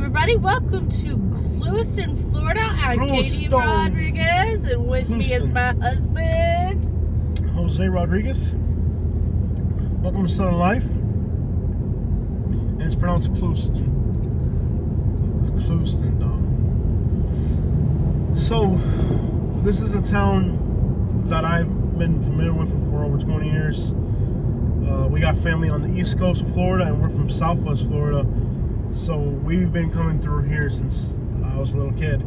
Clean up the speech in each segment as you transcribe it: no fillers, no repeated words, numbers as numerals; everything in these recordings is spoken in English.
everybody. Welcome to Clewiston, Florida. I'm Katie Rodriguez, and with me is my husband, Jose Rodriguez. Welcome to Southern Life. And it's pronounced Clewiston. Clewiston, dog. So, this is a town that I've been familiar with for over 20 years. We got family on the east coast of Florida, and we're from Southwest Florida. So we've been coming through here since I was a little kid.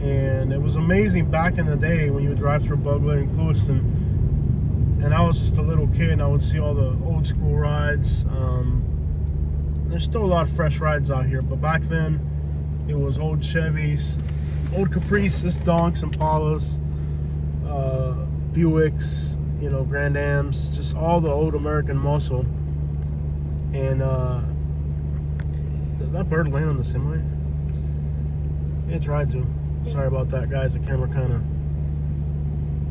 And it was amazing back in the day when you would drive through Bug Lane and Clewiston. And I was just a little kid, and I would see all the old school rides. There's still a lot of fresh rides out here, but back then it was old Chevys, old Caprices, Donks, Impalas, Buicks, Grand Ams, just all the old American muscle. And did that bird land on the semi? It tried to. Sorry about that, guys. The camera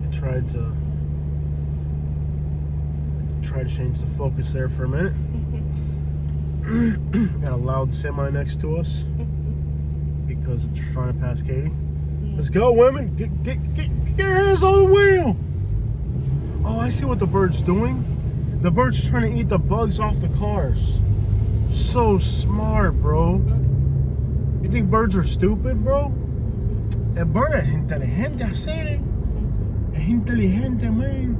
it tried to change the focus there for a minute. Got a loud semi next to us because it's trying to pass Katie. Let's go, women! Get your hands on the wheel! Oh, I see what the bird's doing. The bird's trying to eat the bugs off the cars. So smart, bro. You think birds are stupid, bro? El bird es inteligente, hacer. Es inteligente, man.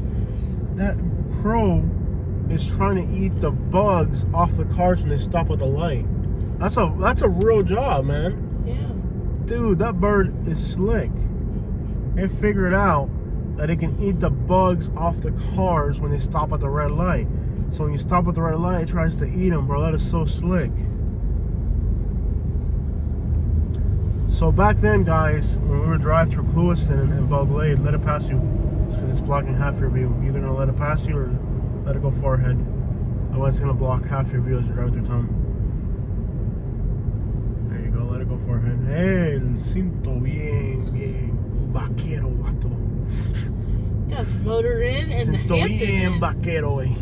That crow is trying to eat the bugs off the cars when they stop at the light. That's a real job, man. Yeah. Dude, that bird is slick. It figured out that it can eat the bugs off the cars when they stop at the red light. So when you stop at the red light, it tries to eat them, bro. That is so slick. So back then, guys, when we would drive through Clewiston and Bug Lane, let it pass you. Because it's blocking half your view. You're either going to let it pass you or let it go far ahead. Otherwise, it's going to block half your view as you're driving through town. There you go. Let it go far ahead. Hey, siento bien vaquero, vato. Got the motor in and the Hampton in. Vaquero, eh.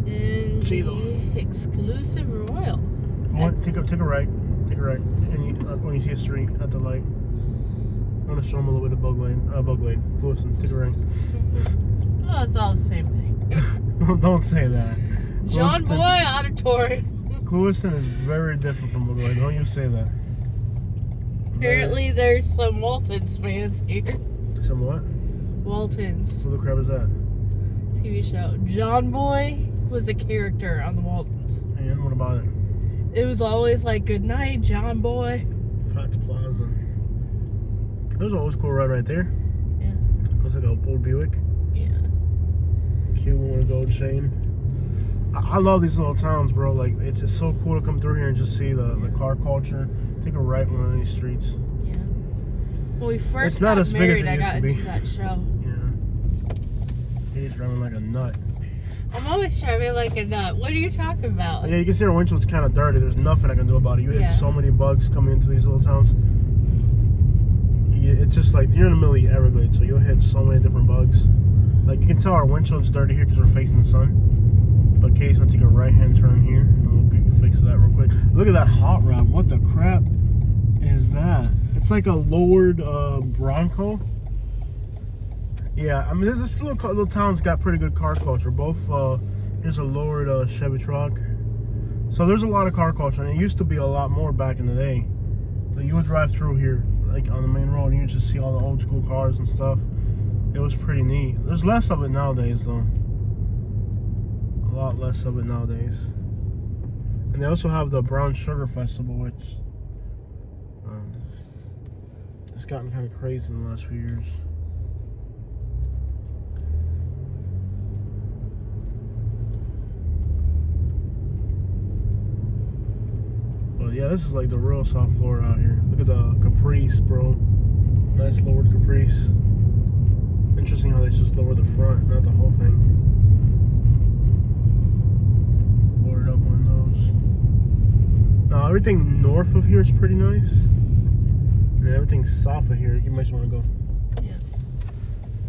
And Chido. the exclusive Royal. Take a right. Take a right. And when you see a street at the light, I'm going to show them a little bit of Bug Lane. Clewiston, take a right. Oh, it's all the same thing. Don't say that. John Boy Auditorium. Clewiston is very different from Bug Lane. Don't you say that. Apparently, there's some Waltons fans here. Some what? Waltons. Who the crap is that? TV show. John Boy was a character on the Waltons. And what about it? It was always like, good night, John Boy. Fats Plaza. There's an old school ride right there. Yeah. Looks like an old Buick. Yeah. Cute one with a gold chain. I love these little towns, bro. Like, it's just so cool to come through here and just see the car culture. Take a right on one of these streets. Yeah. When we first it's not got as big married, as it I used got to be. into that show. Yeah. He's driving like a nut. I'm always driving like a nut. What are you talking about? Yeah, you can see our windshield's kind of dirty. There's nothing I can do about it. You hit Yeah. so many bugs coming into these little towns. It's just like you're in the middle of the Everglades, so you'll hit so many different bugs. Like, you can tell our windshield's dirty here because we're facing the sun. But Katie's gonna take a right-hand turn here, and we'll fix that real quick. Look at that hot rod. What the crap is that? It's like a lowered Bronco. Yeah, I mean, this little town's got pretty good car culture. Both, here's a lowered Chevy truck. So there's a lot of car culture, and it used to be a lot more back in the day. Like, you would drive through here, like on the main road, and you would just see all the old school cars and stuff. It was pretty neat. There's less of it nowadays, though. A lot less of it nowadays. And they also have the Brown Sugar Festival, which it's gotten kind of crazy in the last few years. But yeah, this is like the real South Florida out here. Look at the Caprice, bro. Nice lowered Caprice. Interesting how they just lower the front, not the whole thing. Lowered up windows. Now everything north of here is pretty nice. And everything south of here, you might just want to go. Yeah.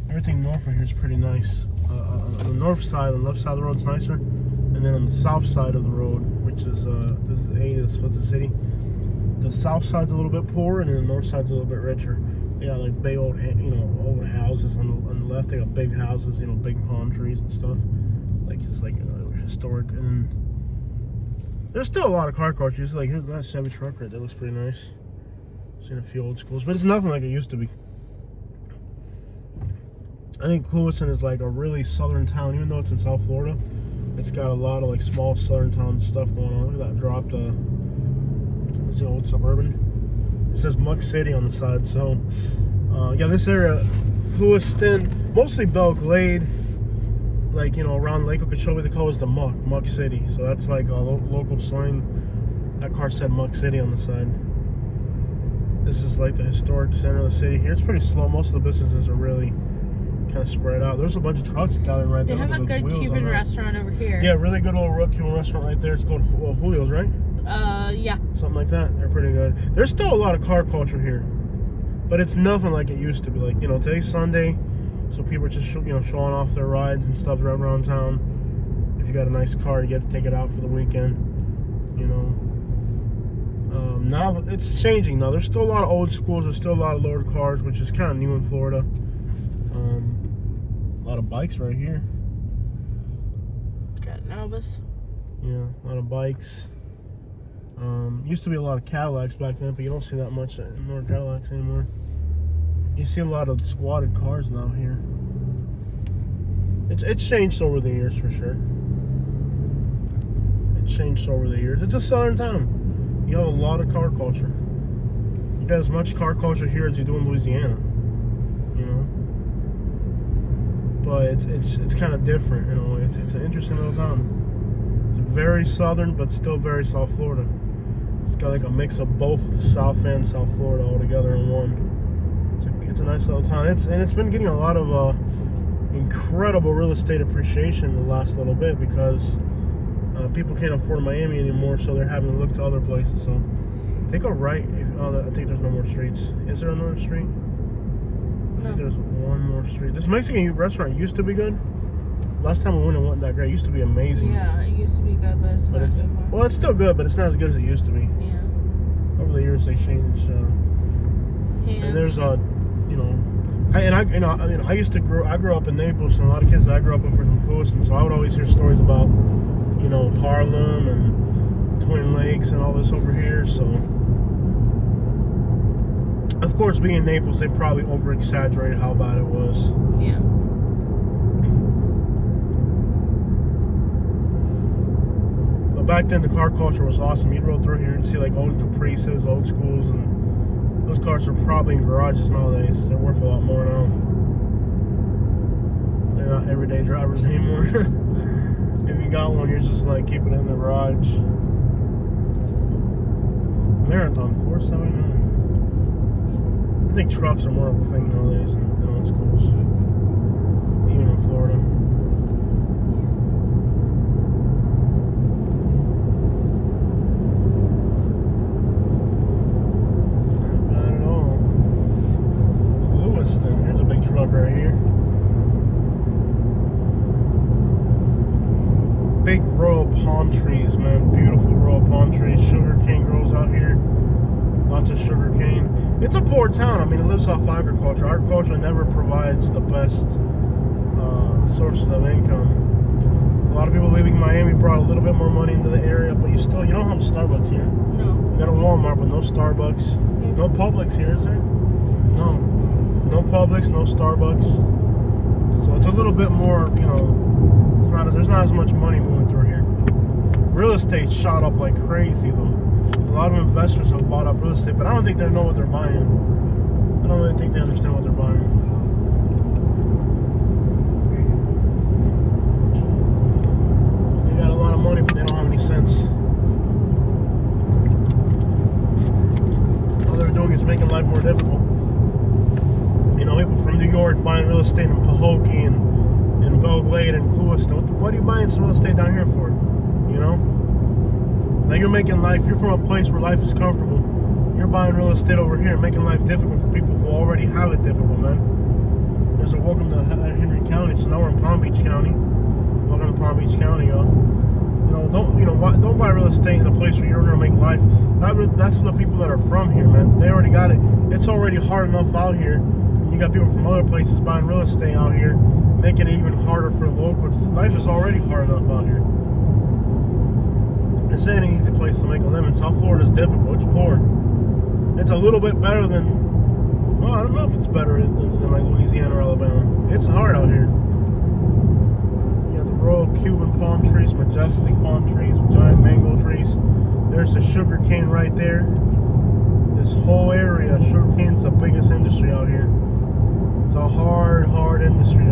Everything north of here is pretty nice. On the north side, on the left side of the road is nicer. And then on the south side of the road, which is, this is 80 that splits the city, the south side's a little bit poorer, and then the north side's a little bit richer. They got like big old, old houses on the left. They got big houses, big palm trees and stuff. Like it's like historic. And there's still a lot of car culture. Like here's that Chevy truck right there. Looks pretty nice. Seen a few old schools, but it's nothing like it used to be. I think Clewiston is like a really southern town, even though it's in South Florida. It's got a lot of like small southern town stuff going on. Look at that dropped. It's an old suburban. It says Muck City on the side. So, yeah, this area, Clewiston, mostly Belle Glade, like around Lake Okeechobee, they call it the Muck City. So that's like a local slang. That car said Muck City on the side. This is like the historic center of the city here. It's pretty slow. Most of the businesses are really kind of spread out. There's a bunch of trucks gathering right there. They have a good Cuban restaurant over here. Yeah, really good old Cuban restaurant right there. It's called Julio's, right? Yeah. Something like that. They're pretty good. There's still a lot of car culture here, but it's nothing like it used to be. Like today's Sunday, so people are just showing off their rides and stuff right around town. If you got a nice car, you get to take it out for the weekend. Now it's changing. Now there's still a lot of old schools. There's still a lot of lowered cars, which is kind of new in Florida. A lot of bikes right here. Got an Elvis. Yeah, a lot of bikes. Used to be a lot of Cadillacs back then, but you don't see that much more Cadillacs anymore. You see a lot of squatted cars now here. It's changed over the years for sure. It's changed over the years. It's a southern town. You have a lot of car culture. You got as much car culture here as you do in Louisiana. But it's kind of different. It's an interesting little town. It's very southern, but still very South Florida. It's got like a mix of both the South and South Florida all together in one. It's a nice little town. It's been getting a lot of incredible real estate appreciation the last little bit because people can't afford Miami anymore, so they're having to look to other places. So take a right. I think there's no more streets. Is there another street? I think there's one more street. This Mexican restaurant used to be good. Last time we went, it wasn't that great. It used to be amazing. Yeah, it used to be good, but it's not good. Well, it's still good, but it's not as good as it used to be. Yeah. Over the years, they changed. And there's I grew up in Naples, and a lot of kids that I grew up with were from Clewiston, so I would always hear stories about, Harlem and Twin Lakes and all this over here. So, of course, being in Naples, they probably over-exaggerated how bad it was. Yeah. But back then, the car culture was awesome. You'd roll through here and see like old Caprices, old schools, and those cars are probably in garages nowadays. They're worth a lot more now. They're not everyday drivers anymore. If you got one, you're just like keeping it in the garage. Marathon 479. I think trucks are more of a thing nowadays than old schools, even in Florida. Not bad at all. Clewiston, here's a big truck right here. Big row of palm trees, man. Beautiful row of palm trees. Sugar cane grows out here. Lots of sugar cane. It's a poor town. I mean, it lives off agriculture. Agriculture never provides the best sources of income. A lot of people leaving Miami brought a little bit more money into the area, but you don't have Starbucks here. No. You got a Walmart, but no Starbucks. Mm-hmm. No Publix here, is there? No. No Publix, no Starbucks. So it's a little bit more, there's not as much money moving through here. Real estate shot up like crazy, though. A lot of investors have bought up real estate, but I don't think they know what they're buying. I don't really think they understand what they're buying. They got a lot of money, but they don't have any sense. All they're doing is making life more difficult. People from New York buying real estate in Pahokee and Belle Glade and Clewiston. What are you buying some real estate down here for? Now you're making life, you're from a place where life is comfortable. You're buying real estate over here, making life difficult for people who already have it difficult, man. There's a welcome to Henry County, so now we're in Palm Beach County. Welcome to Palm Beach County, y'all. don't buy real estate in a place where you're gonna make life. That's for the people that are from here, man. They already got it. It's already hard enough out here. You got people from other places buying real estate out here, making it even harder for the locals. Life is already hard enough out here. This ain't an easy place to make a living. South Florida is difficult. It's poor. It's a little bit better than, well, I don't know if it's better than like Louisiana or Alabama. It's hard out here. You got the Royal Cuban palm trees, majestic palm trees, giant mango trees. There's the sugar cane right there. This whole area, sugar cane's the biggest industry out here. It's a hard industry.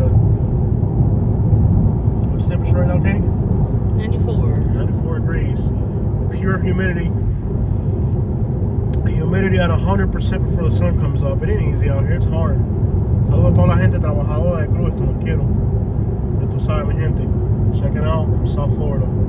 What's the temperature right now, Katie? 94. 94 degrees. Pure humidity. The humidity at 100% before the sun comes up. It ain't easy out here. It's hard. Saludos a toda la gente trabajadora de Clewiston. Los quiero. Ya tú sabes, mi gente. Checking out from South Florida.